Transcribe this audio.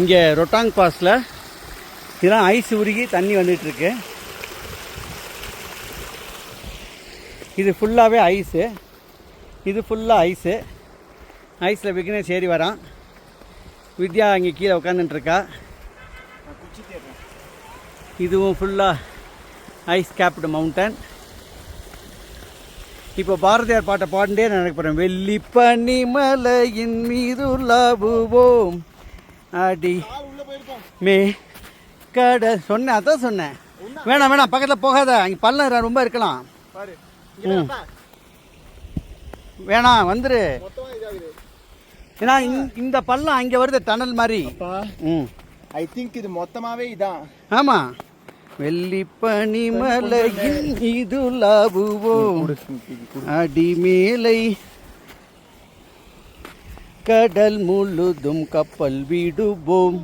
இங்கே ரொட்டாங் பாஸில் இதெல்லாம் ஐஸ் உருகி தண்ணி வந்துட்டுருக்கு. இது ஃபுல்லாகவே ஐஸு, இது ஃபுல்லாக ஐஸு. ஐஸில் விக்னேஷ் ஏறி வரான். வித்யா இங்கே கீழே உட்காந்துட்டுருக்கா. இதுவும் ஃபுல்லாக ஐஸ் கேப்டு மவுண்டன். இப்போ பாரதியார் பாட்டை பாடிட்டே நான் நினைக்க போகிறேன். வெள்ளி பனி மலையின் மீது லாபுவோம் அடி மே கடல். சொன்னேன், அதான் சொன்னேன். வேணாம் வேணாம், பக்கத்தில் போகாத, அங்கே பள்ளம் ரொம்ப இருக்கலாம். வேணாம் வந்துரு. ஏன்னா இந்த பள்ளம் அங்கே வருது டனல் மாதிரி. ஐ திங்க் இது மொத்தமாகவே இதான். ஆமாம், வெள்ளி பனி மலையின் மீது லாபுவோம் அடி மேலை கடல் முழுதும் கப்பல் விடுவோம்.